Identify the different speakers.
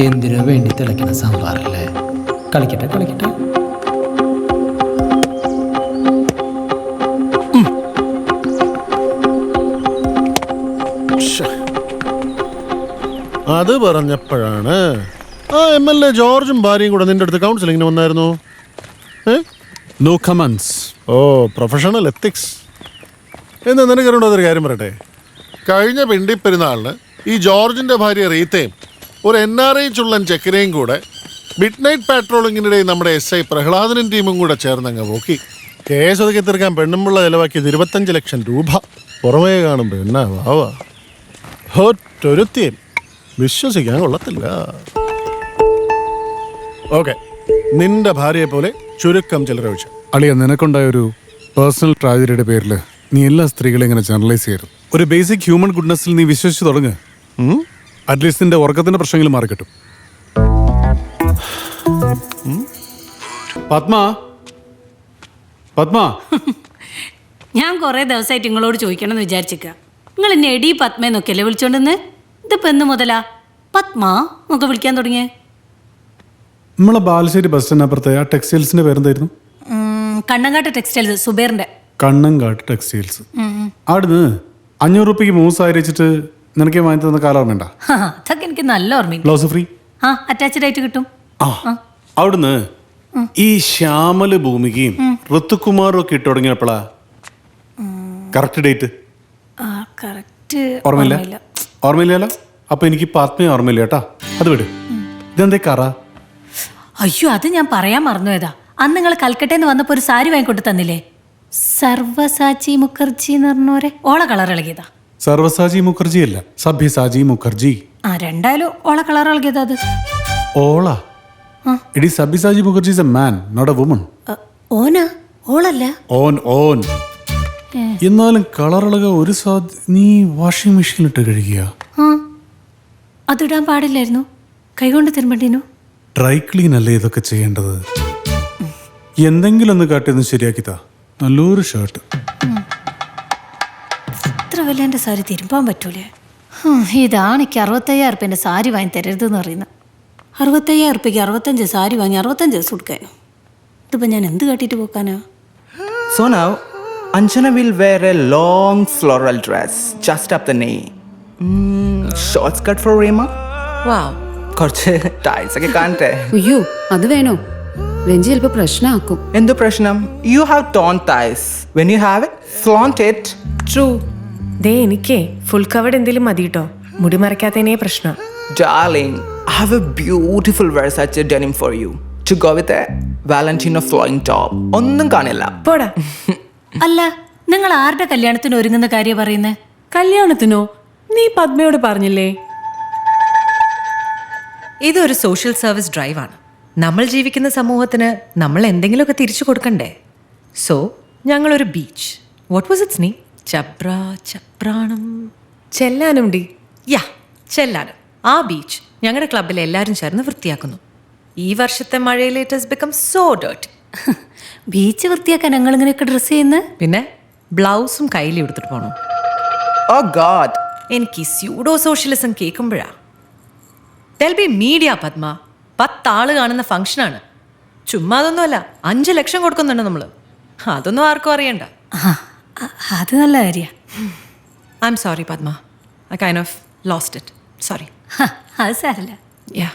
Speaker 1: എന്തിനു വേണ്ടി തിളയ്ക്കുന്ന സാമ്പാറല്ലേ? കളിക്കട്ടെ കളിക്കട്ടെ.
Speaker 2: അത് പറഞ്ഞപ്പോഴാണ് ആ MLA ജോർജും ഭാര്യയും കൂടെ നിന്റെ അടുത്ത് കൗൺസിലിങ്ങിന് വന്നായിരുന്നു.
Speaker 3: No comments.
Speaker 2: ഓ, പ്രൊഫഷണൽ എത്തിക്സ്. എന്ന് നിനക്കറിയണ്ടോ അതൊരു കാര്യം പറയട്ടെ. കഴിഞ്ഞ പിണ്ടിപ്പെരുന്നാളിന് ഈ ജോർജിന്റെ ഭാര്യ റീത്തയും ഒരു NRI ചുള്ളൻ ചെക്കനെയും കൂടെ മിഡ് നൈറ്റ് പാട്രോളിങ്ങിനിടെ നമ്മുടെ SI പ്രഹ്ലാദനും ടീമും കൂടെ ചേർന്നങ്ങ് പോക്കി. കേസ് ഒതുക്കി തീർക്കാൻ പെണ്ണുമ്പിള്ള ചിലവാക്കിയത് 25 ലക്ഷം രൂപ. പുറമേ കാണുമ്പോൾ എന്നാ വാവാ, ഒറ്റൊരുത്തിയും വിശ്വസിക്കാൻ കൊള്ളത്തില്ല. ഓക്കെ, നിന്റെ ഭാര്യയെ പോലെ ചുരുക്കം ചിലരെ വെച്ച്.
Speaker 3: അളിയ, നിനക്കുണ്ടായ ഒരു പേഴ്സണൽ ട്രാജഡിയുടെ പേരിൽ നീ എല്ലാ സ്ത്രീകളെയും ഇങ്ങനെ ജനറലൈസ് ചെയ്യരുത്. ഒരു ബേസിക് ഹ്യൂമൻ ഗുഡ്നെസ്സിൽ നീ വിശ്വസിച്ച് തുടങ്ങ്. അറ്റ്ലീസ്റ്റ് നിന്റെ ഉറക്കത്തിന്റെ പ്രശ്നങ്ങൾ മാറിക്കിട്ടും. പത്മ, പത്മ,
Speaker 4: ഞാൻ കുറെ ദിവസമായിട്ട് നിങ്ങളോട് ചോദിക്കണം എന്ന് വിചാരിച്ചിക്ക. നിങ്ങൾ എന്നെ എടി പത്മേന്നൊക്കെയല്ലേ വിളിച്ചോണ്ടെന്ന്? ഇതിപ്പോ എന്ന് മുതലാ പത്മ ഒക്കെ വിളിക്കാൻ തുടങ്ങിയേ?
Speaker 3: നമ്മളെ ബാലുശ്ശേരി ബസ് സ്റ്റാൻഡിനപ്പുറത്തെ ആ ടെക്സ്റ്റൈൽസിന്റെ പേരെന്തായിരുന്നു?
Speaker 4: കണ്ണങ്കാട്ട് ടെക്സ്റ്റൈൽസ്, സുബേറിന്റെ.
Speaker 3: കണ്ണങ്കാട്ട് ടെക്സ്റ്റൈൽസ്. അവിടുന്ന് 500 രൂപയ്ക്ക് 3 സാരി വെച്ചിട്ട് നിനക്ക് വാങ്ങി തന്ന കാലം ഓർമ്മയുണ്ട?
Speaker 4: അതൊക്കെ എനിക്ക് നല്ല ഓർമ്മയുണ്ട്.
Speaker 3: ബ്ലൗസ് ഫ്രീ
Speaker 4: അറ്റാച്ച്ഡ് ആയിട്ട് കിട്ടും.
Speaker 3: അവിടുന്ന് ഈ ശ്യാമല് ഭൂമികയും ഋതുകുമാറും ഒക്കെ ഇട്ട് തുടങ്ങിയപ്പോഴാ കറക്റ്റ് ഡേറ്റ് ഓർമ്മയില്ല? ഓർമ്മയില്ലല്ലോ. അപ്പൊ എനിക്ക് പത്മയെ ഓർമ്മയില്ല കേട്ടാ. അത് വിട്. ഇതെന്തേ കറ?
Speaker 4: അയ്യോ, അത് ഞാൻ പറയാൻ മറന്നുപോയതാ. അന്ന് നിങ്ങൾ കൽക്കട്ടയിൽ വന്നപ്പോ ഒരു സാരി വാങ്ങിക്കൊണ്ട് തന്നില്ലേ? സർവസാചി മുഖർജി എന്ന് പറഞ്ഞോരെ ഓള കളർ ഇളകിയതാ.
Speaker 3: സർവസാചി മുഖർജി അല്ല, സഭ്യസാചി മുഖർജി.
Speaker 4: രണ്ടായാലും ഓള കളർ ഇളകിയതാ. അത്
Speaker 3: ഓള ഇടി. സഭ്യസാചി Mukherjee is a man, not a woman.
Speaker 4: ഓനാ? ഓളല്ല.
Speaker 3: ഓൻ. എന്നാലും കളർ ഇളക ഒരു നീ വാഷിംഗ് മെഷീനിലിട്ട് കഴുകിയ?
Speaker 4: അതിടാൻ പാടില്ലായിരുന്നു, കൈകൊണ്ട് തിരുമ്പണ്ടീനു.
Speaker 3: ഡ്രൈ ക്ലീൻ അല്ലേ ഇതൊക്കെ ചെയ്യേണ്ടത്? എന്തെങ്കിലും ഒന്ന് കാട്ടിയൊന്ന് ശരിയാക്കിത്താ. നല്ലൊരു ഷർട്ട്.
Speaker 4: ഇത്ര വലിയ എൻ്റെ സാരി തിരുമ്പാൻ പറ്റൂലേ? ഇതാണ് എനിക്ക് 65,000 റുപ്യൻ്റെ സാരി വാങ്ങി തരരുതെന്ന് പറയുന്നത്. 65,000 റുപ്യക്ക് 65 സാരി വാങ്ങി 65 ദിവസം കൊടുക്കാനോ? ഇതിപ്പോൾ ഞാൻ എന്ത് കാട്ടിയിട്ട് പോക്കാനാ?
Speaker 5: So now, Anjana will wear a long floral dress, just up the knee. Short skirt for Rema.
Speaker 6: Wow.
Speaker 5: കുറച്ച് ടൈറ്റ്സ് ഒക്കെ കാണട്ടെ.
Speaker 6: അയ്യോ, അത് വേണോ? രഞ്ജി ചിലപ്പോൾ പ്രശ്നമാക്കും.
Speaker 5: എന്തു പ്രശ്നം? You have torn thighs. When you have it, flaunt it.
Speaker 6: True. ദേ എനിക്കേ ഫുൾ കവർഡ് എന്തെങ്കിലും മതി കേട്ടോ. മുടി മറയ്ക്കാത്തതിനേ പ്രശ്നം.
Speaker 5: Darling, I have a beautiful Versace denim for you. To go with a Valentino flowing top. ഒന്നും കാണില്ല.
Speaker 6: പോടാ.
Speaker 4: അല്ല, നിങ്ങൾ ആരുടെ കല്യാണത്തിന് ഒരുങ്ങുന്ന കാര്യം പറയുന്നത്?
Speaker 6: കല്യാണത്തിനോ? നീ പത്മയോട് പറഞ്ഞില്ലേ?
Speaker 7: ഇതൊരു സോഷ്യൽ സർവീസ് ഡ്രൈവാണ്. നമ്മൾ ജീവിക്കുന്ന സമൂഹത്തിന് നമ്മൾ എന്തെങ്കിലുമൊക്കെ തിരിച്ചു കൊടുക്കണ്ടേ? സോ ഞങ്ങളൊരു beach, what was its name? ചപ്രാണം
Speaker 6: ചെല്ലാനും ഡി.
Speaker 7: ചെല്ലാനം. ആ ബീച്ച് ഞങ്ങളുടെ ക്ലബ്ബിൽ എല്ലാവരും ചേർന്ന് വൃത്തിയാക്കുന്നു. ഈ വർഷത്തെ മഴയിൽ it has become so dirty.
Speaker 4: Beach വൃത്തിയാക്കാൻ ഞങ്ങൾ ഇങ്ങനെയൊക്കെ ഡ്രസ്സ് ചെയ്യുന്നത്?
Speaker 7: പിന്നെ ബ്ലൗസും കയ്യിൽ എടുത്തിട്ട് പോകണം.
Speaker 5: Oh God.
Speaker 7: എനിക്ക് ഈ സ്യൂഡോ സോഷ്യലിസം കേൾക്കുമ്പോഴാ. Tell be media Padma. 10 ആള് കാണുന്ന ഫംഗ്ഷനാണ്. ചുമ്മാ അതൊന്നുമല്ല, 5 ലക്ഷം കൊടുക്കുന്നുണ്ട് നമ്മൾ. അതൊന്നും ആർക്കും അറിയണ്ട.
Speaker 4: അത് നല്ല കാര്യമാണ്.
Speaker 7: I am sorry Padma, I kind of lost it. Sorry.
Speaker 4: അത് സാരല്ല.
Speaker 7: Yeah.